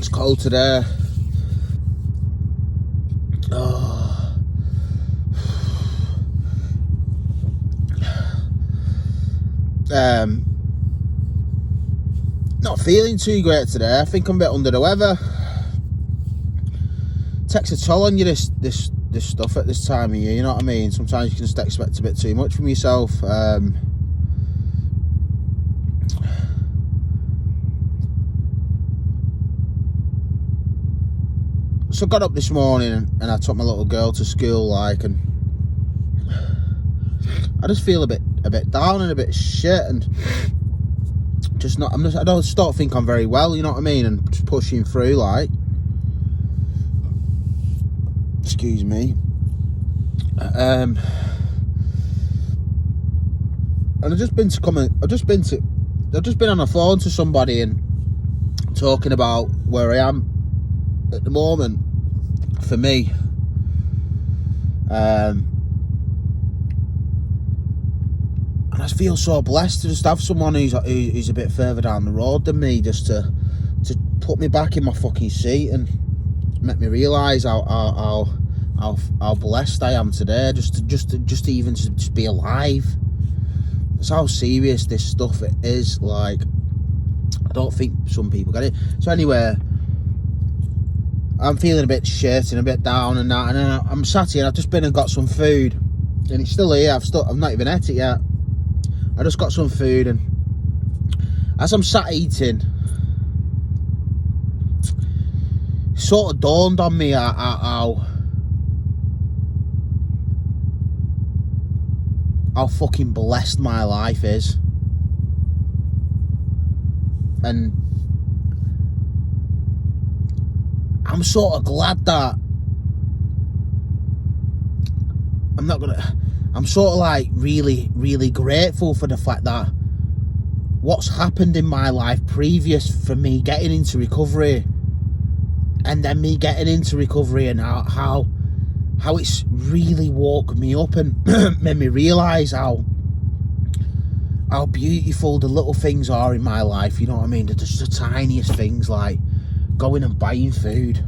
It's cold today. Oh. Not feeling too great today. I think I'm a bit under the weather. Takes a toll on you, this stuff at this time of year, you know what I mean? Sometimes you can just expect a bit too much from yourself. So I got up this morning and I took my little girl to school, and I just feel a bit down and a bit shit, and I don't think I'm very well, you know what I mean? And just pushing through, excuse me. And I've just been on the phone to somebody and talking about where I am at the moment. For me, and I feel so blessed to just have someone who's a bit further down the road than me, just to put me back in my fucking seat and make me realise how blessed I am today, just to be alive. That's how serious this stuff is. I don't think some people get it. So anyway, I'm feeling a bit shit and a bit down and that, and I'm sat here. I've just been and got some food, and it's still here. I've not even ate it yet. I just got some food, and as I'm sat eating, it sort of dawned on me how fucking blessed my life is. And I'm sort of glad that I'm sort of really, really grateful for the fact that what's happened in my life previous for me getting into recovery, and then me getting into recovery, and how it's really woke me up and made me realise how beautiful the little things are in my life, you know what I mean? Just the tiniest things, like going and buying food,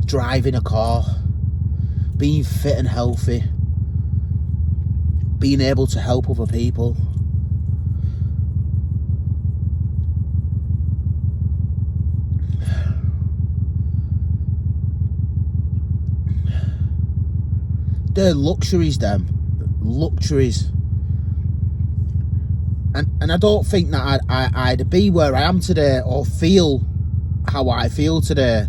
driving a car, being fit and healthy, being able to help other people. They're luxuries, and I don't think that I'd be where I am today or feel how I feel today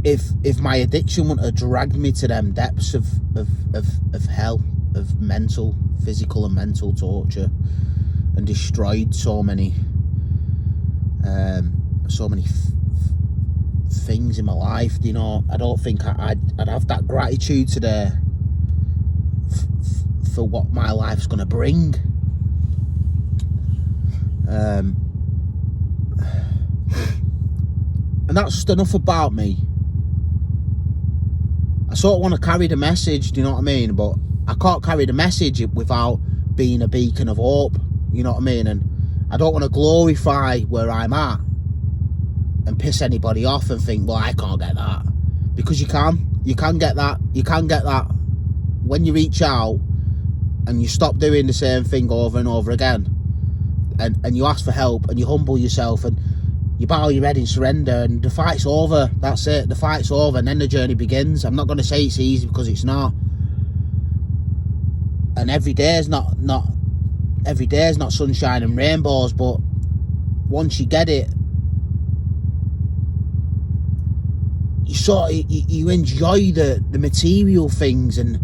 if my addiction wouldn't have dragged me to them depths of hell, of mental, physical and mental torture, and destroyed so many things in my life. You know, I don't think I'd have that gratitude today for what my life's going to bring. And that's just enough about me. I sort of want to carry the message, do you know what I mean? But I can't carry the message without being a beacon of hope, you know what I mean? And I don't want to glorify where I'm at and piss anybody off and think, well, I can't get that. Because you can get that. You can get that when you reach out and you stop doing the same thing over and over again, and you ask for help and you humble yourself and you bow your head in surrender, and the fight's over. That's it. The fight's over, and then the journey begins. I'm not going to say it's easy, because it's not. And every day is not sunshine and rainbows, but once you get it, you enjoy the material things and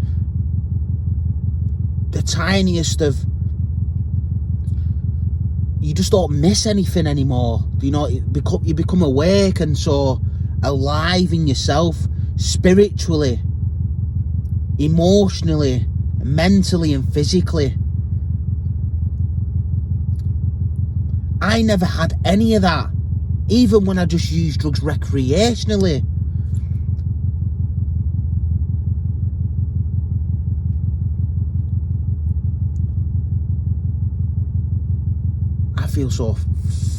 the tiniest of. You just don't miss anything anymore. You know, you become awake and so alive in yourself, spiritually, emotionally, mentally and physically. I never had any of that, even when I just used drugs recreationally. I feel so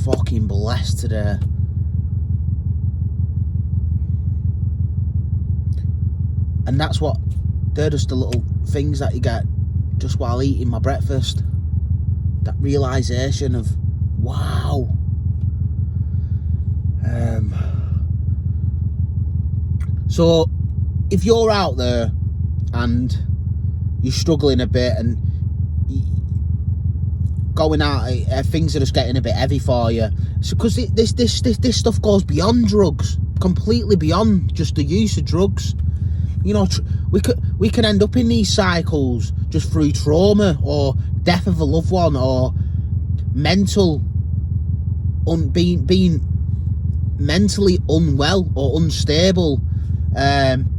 fucking blessed today. And they're just the little things that you get just while eating my breakfast. That realisation of, wow. So if you're out there and you're struggling a bit and going out, things are just getting a bit heavy for you, so because this stuff goes beyond drugs, completely beyond just the use of drugs. You know, we can end up in these cycles just through trauma or death of a loved one or being mentally unwell or unstable, and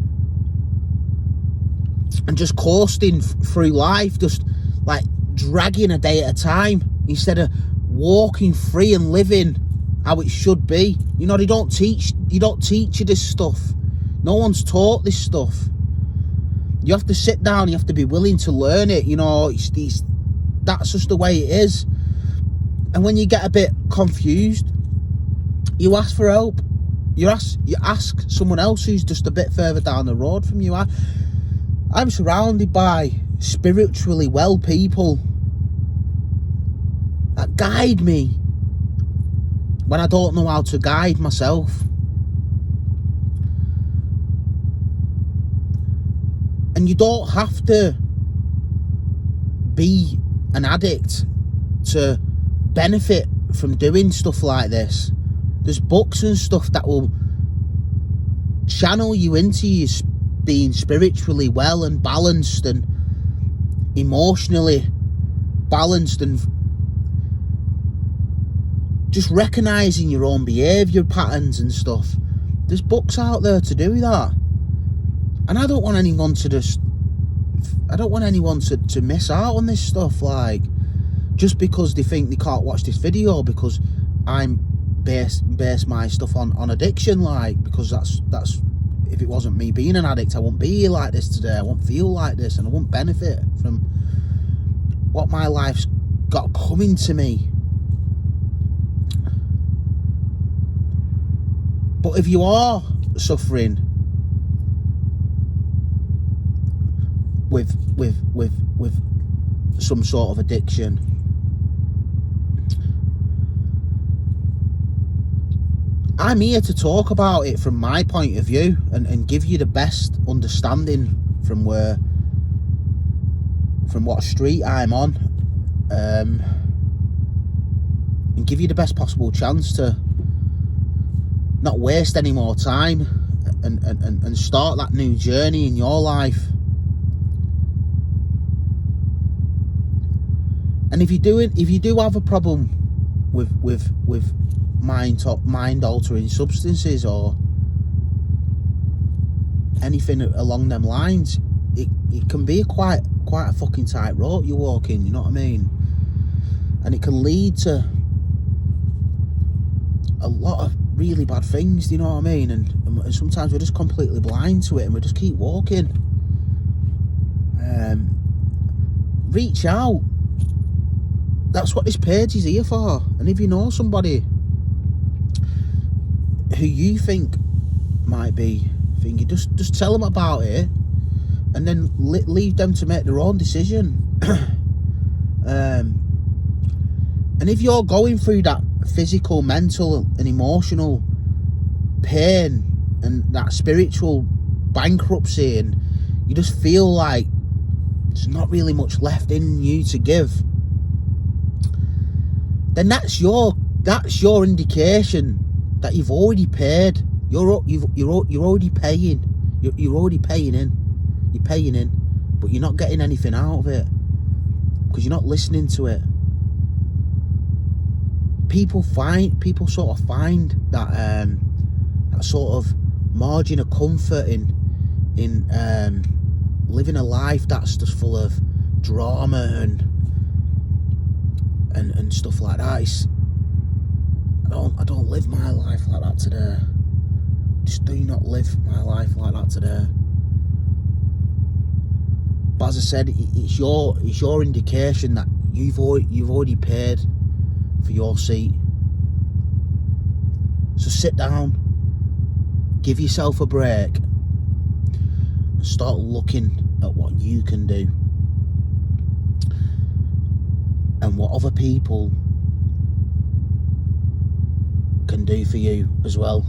just coasting through life, just like dragging a day at a time instead of walking free and living how it should be. You know, they don't teach you this stuff. No one's taught this stuff. You have to sit down, you have to be willing to learn it. You know, that's just the way it is. And when you get a bit confused, you ask for help. You ask someone else who's just a bit further down the road from you. I'm surrounded by spiritually well people that guide me when I don't know how to guide myself. And you don't have to be an addict to benefit from doing stuff like this. There's books and stuff that will channel you into you being spiritually well and balanced and emotionally balanced, and just recognising your own behaviour patterns and stuff. There's books out there to do that. And I don't want anyone to miss out on this stuff, like, just because they think they can't watch this video because I'm base my stuff on addiction, like, because that's if it wasn't me being an addict, I wouldn't be here like this today. I wouldn't feel like this, and I wouldn't benefit from what my life's got coming to me. But if you are suffering with some sort of addiction, I'm here to talk about it from my point of view and give you the best understanding from what street I'm on, and give you the best possible chance to not waste any more time and start that new journey in your life. And if you do have a problem with mind altering substances or anything along them lines, it can be quite a fucking tight rope you walk in, you know what I mean? And it can lead to a lot of really bad things, you know what I mean? And sometimes we're just completely blind to it and we just keep walking. Reach out. That's what this page is here for. And if you know somebody who you think might be thinking, just tell them about it, and then leave them to make their own decision. And if you're going through that physical, mental and emotional pain and that spiritual bankruptcy, and you just feel like there's not really much left in you to give, then that's your indication that you've already paid. You're already paying. You're already paying in. You're paying in, but you're not getting anything out of it because you're not listening to it. People sort of find that sort of margin of comfort in living a life that's just full of drama and stuff like that. I don't live my life like that today. Just do not live my life like that today. But as I said, it's your indication that you've already paid for your seat. So sit down, give yourself a break, Start looking at what you can do and what other people can do for you as well.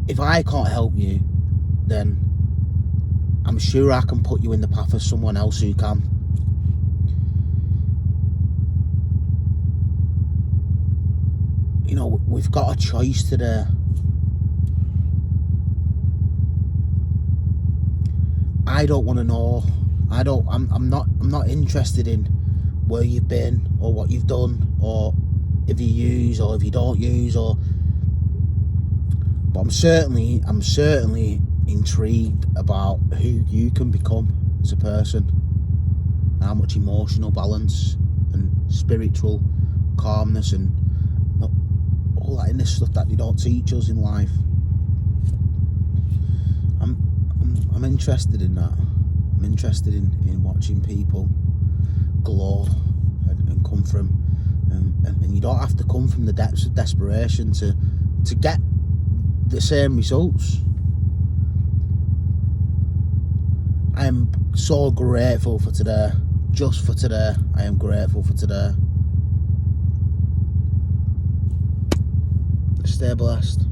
If I can't help you, then I'm sure I can put you in the path of someone else who can. You know, we've got a choice today. I don't want to know. I'm not interested in where you've been or what you've done or if you use or if you don't use, or but I'm certainly intrigued about who you can become as a person, how much emotional balance and spiritual calmness and all that in this stuff that they don't teach us in life. I'm interested in that. I'm interested in watching people glow and come from, and you don't have to come from the depths of desperation to get the same results. I am so grateful for today. Just for today, I am grateful for today. Stay blessed.